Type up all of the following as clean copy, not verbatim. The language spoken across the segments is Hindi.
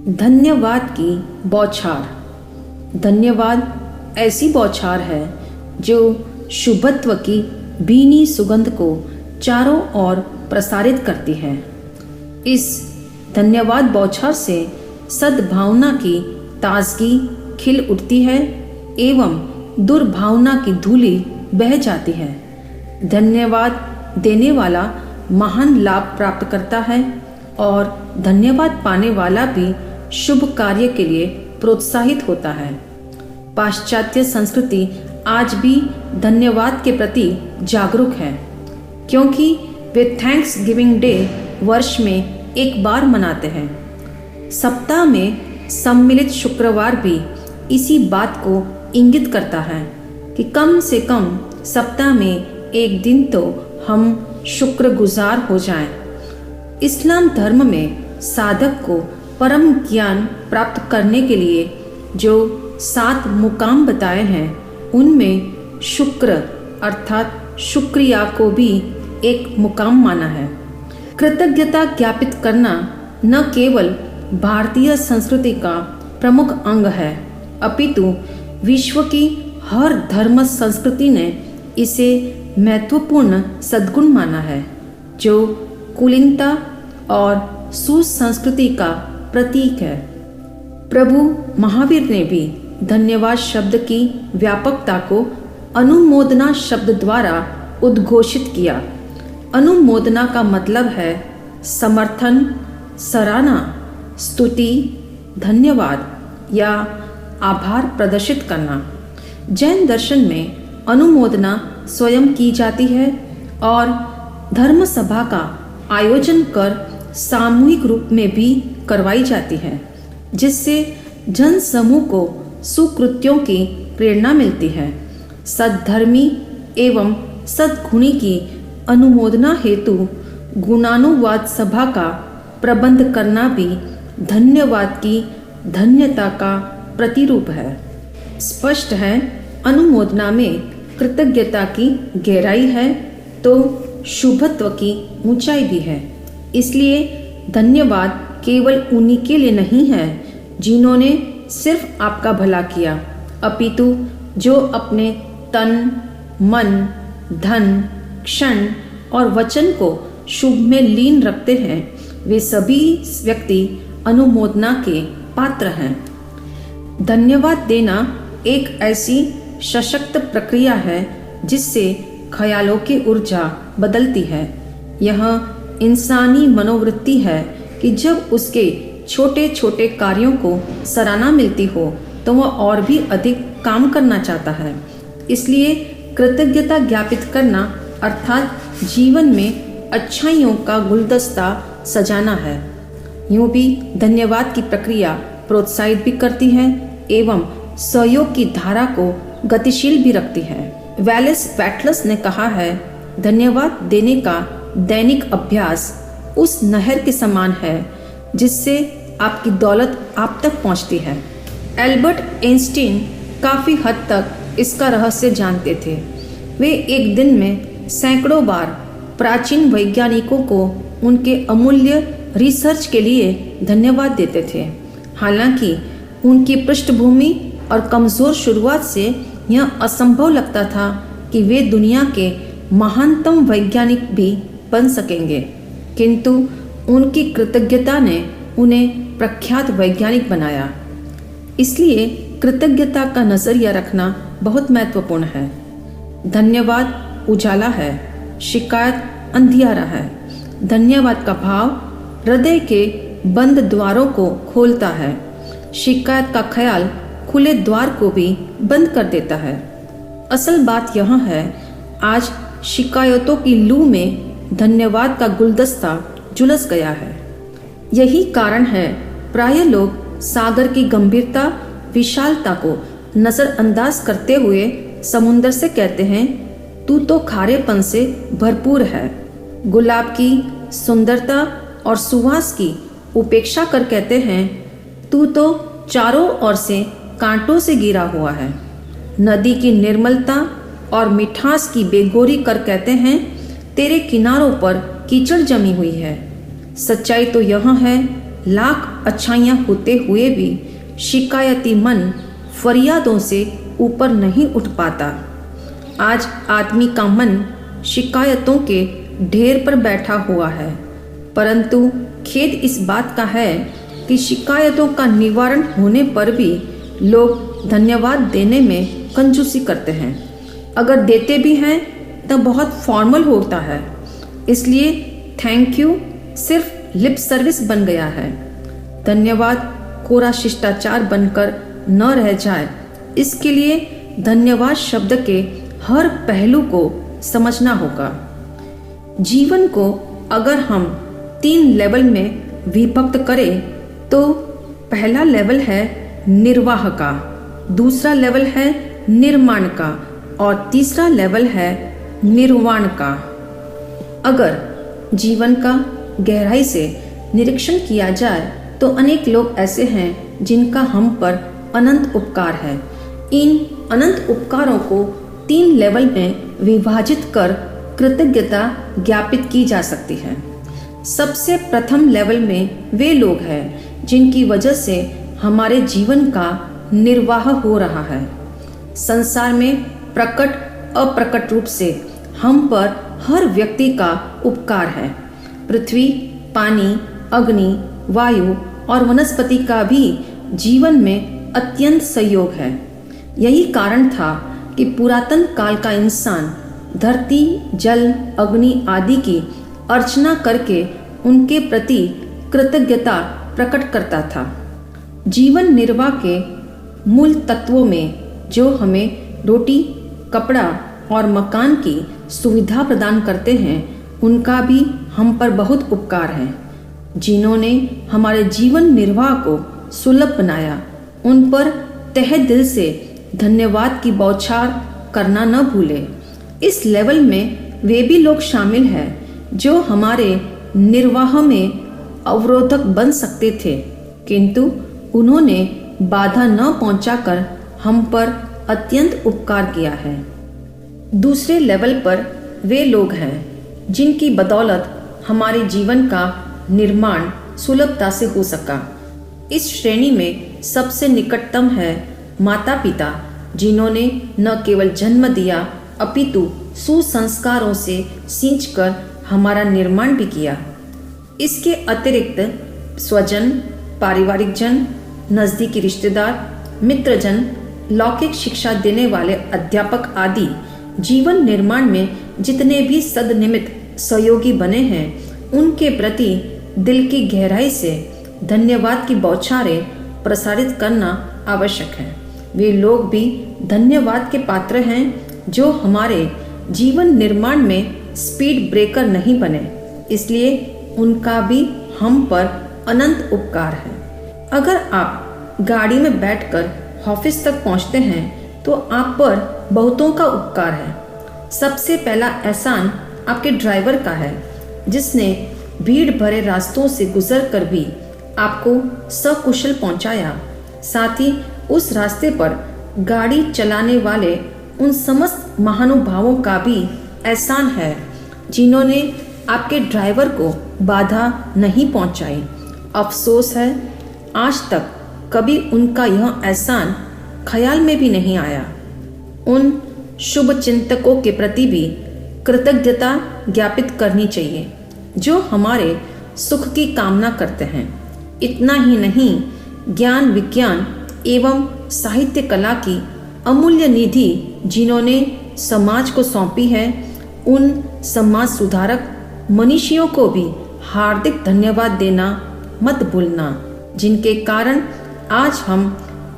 धन्यवाद की बौछार। धन्यवाद ऐसी बौछार है जो शुभत्व की भीनी सुगंध को चारों ओर प्रसारित करती है। इस धन्यवाद बौछार से सद्भावना की ताजगी खिल उठती है एवं दुर्भावना की धूलि बह जाती है। धन्यवाद देने वाला महान लाभ प्राप्त करता है और धन्यवाद पाने वाला भी शुभ कार्य के लिए प्रोत्साहित होता है। पाश्चात्य संस्कृति आज भी धन्यवाद के प्रति जागरूक है, क्योंकि वे थैंक्स गिविंग डे वर्ष में एक बार मनाते हैं। सप्ताह में सम्मिलित शुक्रवार भी इसी बात को इंगित करता है कि कम से कम सप्ताह में एक दिन तो हम शुक्रगुजार हो जाएं। इस्लाम धर्म में साधक को परम ज्ञान प्राप्त करने के लिए जो 7 मुकाम बताए हैं, उनमें शुक्र अर्थात शुक्रिया को भी एक मुकाम माना है। कृतज्ञता ज्ञापित करना न केवल भारतीय संस्कृति का प्रमुख अंग है, अपितु विश्व की हर धर्म संस्कृति ने इसे महत्वपूर्ण सद्गुण माना है, जो कुलीनता और सुसंस्कृति का प्रतीक है। प्रभु महावीर ने भी धन्यवाद शब्द की व्यापकता को अनुमोदना शब्द द्वारा उद्घोषित किया। अनुमोदना का मतलब है समर्थन, सराहना, स्तुति, धन्यवाद या आभार प्रदर्शित करना। जैन दर्शन में अनुमोदना स्वयं की जाती है और धर्म सभा का आयोजन कर सामूहिक रूप में भी करवाई जाती है, जिससे जन समूह को सुकृत्यों की प्रेरणा मिलती है। सद्धर्मी एवं सद्गुणी की अनुमोदना हेतु गुणानुवाद सभा का प्रबंध करना भी धन्यवाद की धन्यता का प्रतिरूप है। स्पष्ट है, अनुमोदना में कृतज्ञता की गहराई है तो शुभत्व की ऊंचाई भी है। इसलिए धन्यवाद केवल उन्हीं के लिए नहीं है जिन्होंने सिर्फ आपका भला किया, अपितु जो अपने तन, मन, धन, क्षण और वचन को शुभ में लीन रखते हैं, वे सभी व्यक्ति अनुमोदना के पात्र हैं। धन्यवाद देना एक ऐसी सशक्त प्रक्रिया है जिससे ख्यालों की ऊर्जा बदलती है। यह इंसानी मनोवृत्ति है कि जब उसके छोटे छोटे कार्यों को सराहना मिलती हो तो वह और भी अधिक काम करना चाहता है। इसलिए कृतज्ञता ज्ञापित करना अर्थात जीवन में अच्छाइयों का गुलदस्ता सजाना है। यूँ भी धन्यवाद की प्रक्रिया प्रोत्साहित भी करती है एवं सहयोग की धारा को गतिशील भी रखती है। वैलेस पैटलस ने कहा है, धन्यवाद देने का दैनिक अभ्यास उस नहर के समान है जिससे आपकी दौलत आप तक पहुंचती है। एल्बर्ट आइंस्टीन काफ़ी हद तक इसका रहस्य जानते थे। वे एक दिन में सैकड़ों बार प्राचीन वैज्ञानिकों को उनके अमूल्य रिसर्च के लिए धन्यवाद देते थे। हालांकि उनकी पृष्ठभूमि और कमज़ोर शुरुआत से यह असंभव लगता था कि वे दुनिया के महानतम वैज्ञानिक भी बन सकेंगे, किंतु उनकी कृतज्ञता ने उन्हें प्रख्यात वैज्ञानिक बनाया। इसलिए कृतज्ञता का नजरिया रखना बहुत महत्वपूर्ण है। धन्यवाद उजाला है, शिकायत अंधियारा है। धन्यवाद का भाव हृदय के बंद द्वारों को खोलता है। शिकायत का ख्याल खुले द्वार को भी बंद कर देता है। असल बात यह है, आज शिकायतों की लू में धन्यवाद का गुलदस्ता झुलस गया है। यही कारण है प्राय लोग सागर की गंभीरता, विशालता को नज़रअंदाज करते हुए समुंदर से कहते हैं, तू तो खारेपन से भरपूर है। गुलाब की सुंदरता और सुवास की उपेक्षा कर कहते हैं, तू तो चारों ओर से कांटों से घिरा हुआ है। नदी की निर्मलता और मिठास की बेगोरी कर कहते हैं, तेरे किनारों पर कीचड़ जमी हुई है। सच्चाई तो यह है लाख अच्छाइयाँ होते हुए भी शिकायती मन फरियादों से ऊपर नहीं उठ पाता। आज आदमी का मन शिकायतों के ढेर पर बैठा हुआ है, परंतु खेद इस बात का है कि शिकायतों का निवारण होने पर भी लोग धन्यवाद देने में कंजूसी करते हैं। अगर देते भी हैं तो बहुत फॉर्मल होता है, इसलिए थैंक यू सिर्फ लिप सर्विस बन गया है। धन्यवाद कोरा शिष्टाचार बनकर न रह जाए, इसके लिए धन्यवाद शब्द के हर पहलू को समझना होगा। जीवन को अगर हम 3 लेवल में विभक्त करें तो पहला लेवल है निर्वाह का, दूसरा लेवल है निर्माण का और तीसरा लेवल है निर्वाण का। अगर जीवन का गहराई से निरीक्षण किया जाए तो अनेक लोग ऐसे हैं जिनका हम पर अनंत उपकार है। इन अनंत उपकारों को 3 लेवल में विभाजित कर कृतज्ञता ज्ञापित की जा सकती है। सबसे प्रथम लेवल में वे लोग हैं जिनकी वजह से हमारे जीवन का निर्वाह हो रहा है। संसार में प्रकट अप्रकट रूप से हम पर हर व्यक्ति का उपकार है। पृथ्वी, पानी, अग्नि, वायु और वनस्पति का भी जीवन में अत्यंत सहयोग है। यही कारण था कि पुरातन काल का इंसान धरती, जल, अग्नि आदि की अर्चना करके उनके प्रति कृतज्ञता प्रकट करता था। जीवन निर्वाह के मूल तत्वों में जो हमें रोटी, कपड़ा और मकान की सुविधा प्रदान करते हैं, उनका भी हम पर बहुत उपकार है। जिन्होंने हमारे जीवन निर्वाह को सुलभ बनाया, उन पर तहे दिल से धन्यवाद की बौछार करना न भूले। इस लेवल में वे भी लोग शामिल हैं जो हमारे निर्वाह में अवरोधक बन सकते थे, किंतु उन्होंने बाधा न पहुंचाकर हम पर अत्यंत उपकार किया है। दूसरे लेवल पर वे लोग हैं जिनकी बदौलत हमारे जीवन का निर्माण सुलभता से हो सका। इस श्रेणी में सबसे निकटतम है माता पिता, जिन्होंने न केवल जन्म दिया अपितु सुसंस्कारों से सींचकर हमारा निर्माण भी किया। इसके अतिरिक्त स्वजन, पारिवारिक जन, नज़दीकी रिश्तेदार, मित्रजन, लौकिक शिक्षा देने वाले अध्यापक आदि जीवन निर्माण में जितने भी सदनिमित्त सहयोगी बने हैं, उनके प्रति दिल की गहराई से धन्यवाद की बौछारें प्रसारित करना आवश्यक है। वे लोग भी धन्यवाद के पात्र हैं जो हमारे जीवन निर्माण में स्पीड ब्रेकर नहीं बने, इसलिए उनका भी हम पर अनंत उपकार है। अगर आप गाड़ी में बैठकर ऑफिस तक पहुंचते हैं तो आप पर बहुतों का उपकार है। सबसे पहला एहसान आपके ड्राइवर का है, जिसने भीड़ भरे रास्तों से गुजरकर भी आपको सकुशल पहुंचाया। साथ ही उस रास्ते पर गाड़ी चलाने वाले उन समस्त महानुभावों का भी एहसान है जिन्होंने आपके ड्राइवर को बाधा नहीं पहुंचाई। अफसोस है, आज तक कभी उनका यह एहसान ख्याल में भी नहीं आया। उन शुभ चिंतकों के प्रति भी कृतज्ञता ज्ञापित करनी चाहिए जो हमारे सुख की कामना करते हैं। इतना ही नहीं, ज्ञान, विज्ञान एवं साहित्य कला की अमूल्य निधि जिन्होंने समाज को सौंपी है, उन समाज सुधारक मनीषियों को भी हार्दिक धन्यवाद देना मत भूलना, जिनके कारण आज हम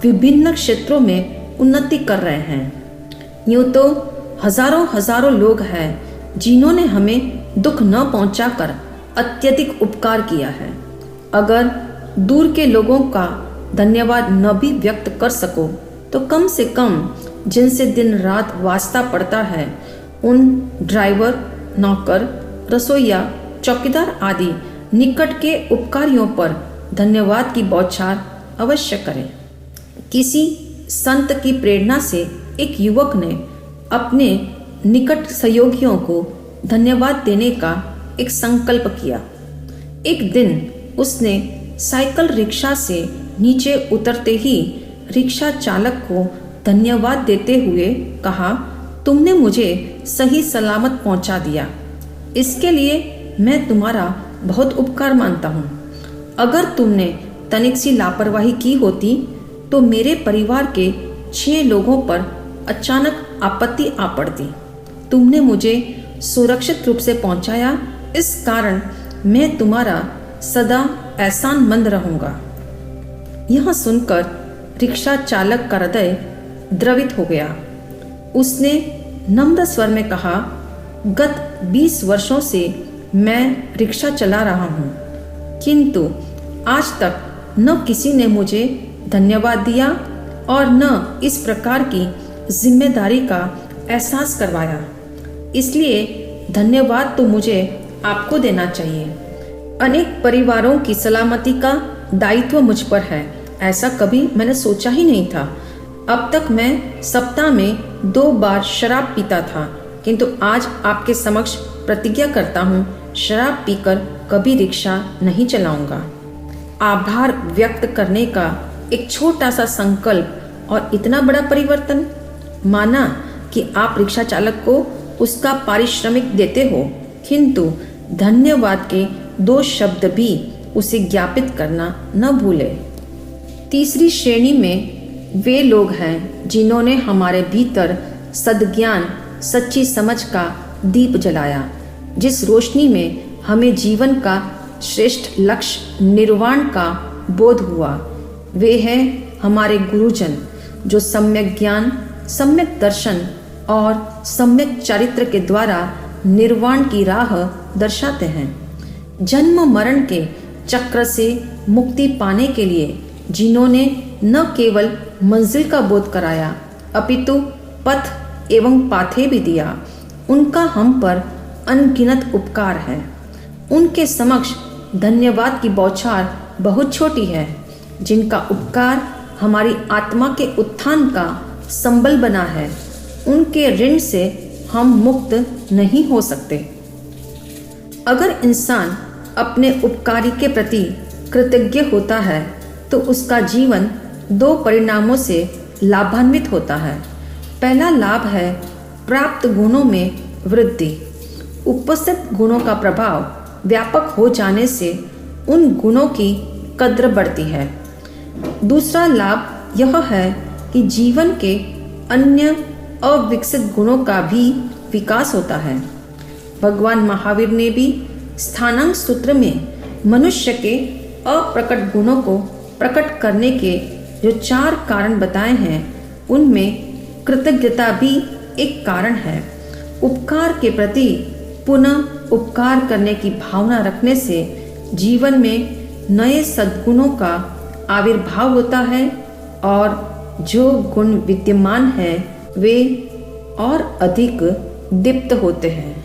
विभिन्न क्षेत्रों में उन्नति कर रहे हैं। यूँ तो हजारों हजारों लोग हैं जिन्होंने हमें दुख न पहुंचाकर अत्यधिक उपकार किया है। अगर दूर के लोगों का धन्यवाद न भी व्यक्त कर सको तो कम से कम जिनसे दिन रात वास्ता पड़ता है, उन ड्राइवर, नौकर, रसोइया, चौकीदार आदि निकट के उपकारियों पर धन्यवाद की बौछार अवश्य करें। किसी संत की प्रेरणा से एक युवक ने अपने निकट सहयोगियों को धन्यवाद देने का एक संकल्प किया। एक दिन उसने साइकिल रिक्शा से नीचे उतरते ही रिक्शा चालक को धन्यवाद देते हुए कहा, तुमने मुझे सही सलामत पहुंचा दिया। इसके लिए मैं तुम्हारा बहुत उपकार मानता हूँ। अगर तुमने तनिक सी लापरवाही की होती तो मेरे परिवार के 6 लोगों पर अचानक आपत्ति आ पड़ती। तुमने मुझे सुरक्षित रूप से पहुंचाया, इस कारण मैं तुम्हारा सदा एहसानमंद रहूंगा। यह सुनकर रिक्शा चालक का हृदय द्रवित हो गया। उसने नम्र स्वर में कहा, गत 20 वर्षों से मैं रिक्शा चला रहा हूँ, किंतु आज तक न किसी ने मुझे धन्यवाद दिया और न इस प्रकार की जिम्मेदारी का एहसास करवाया। इसलिए धन्यवाद तो मुझे आपको देना चाहिए। अनेक परिवारों की सलामती का दायित्व मुझ पर है, ऐसा कभी मैंने सोचा ही नहीं था। अब तक मैं सप्ताह में 2 बार शराब पीता था, किंतु आज आपके समक्ष प्रतिज्ञा करता हूँ, शराब पीकर कभी रिक्शा नहीं चलाऊंगा। आभार व्यक्त करने का एक छोटा सा संकल्प और इतना बड़ा परिवर्तन। माना कि आप रिक्शा चालक को उसका पारिश्रमिक देते हो, किंतु धन्यवाद के 2 शब्द भी उसे ज्ञापित करना न भूले। तीसरी श्रेणी में वे लोग हैं जिन्होंने हमारे भीतर सद्ज्ञान, सच्ची समझ का दीप जलाया, जिस रोशनी में हमें जीवन का श्रेष्ठ लक्ष्य निर्वाण का बोध हुआ। वे हैं हमारे गुरुजन जो सम्यक ज्ञान, सम्यक दर्शन और सम्यक चरित्र के द्वारा निर्वाण की राह दर्शाते हैं। जन्म मरण के चक्र से मुक्ति पाने के लिए जिन्होंने न केवल मंजिल का बोध कराया अपितु पथ एवं पाथे भी दिया, उनका हम पर अनगिनत उपकार है। उनके समक्ष धन्यवाद की बौछार बहुत छोटी है। जिनका उपकार हमारी आत्मा के उत्थान का संबल बना है, उनके ऋण से हम मुक्त नहीं हो सकते। अगर इंसान अपने उपकारी के प्रति कृतज्ञ होता है तो उसका जीवन 2 परिणामों से लाभान्वित होता है। पहला लाभ है प्राप्त गुणों में वृद्धि। उपस्थित गुणों का प्रभाव व्यापक हो जाने से उन गुणों की कद्र बढ़ती है। दूसरा लाभ यह है कि जीवन के अन्य अविकसित गुणों का भी विकास होता है। भगवान महावीर ने भी स्थानांक सूत्र में मनुष्य के अप्रकट गुणों को प्रकट करने के जो 4 कारण बताए हैं, उनमें कृतज्ञता भी एक कारण है। उपकार के प्रति पुनः उपकार करने की भावना रखने से जीवन में नए सद्गुणों का आविर्भाव होता है और जो गुण विद्यमान है वे और अधिक दीप्त होते हैं।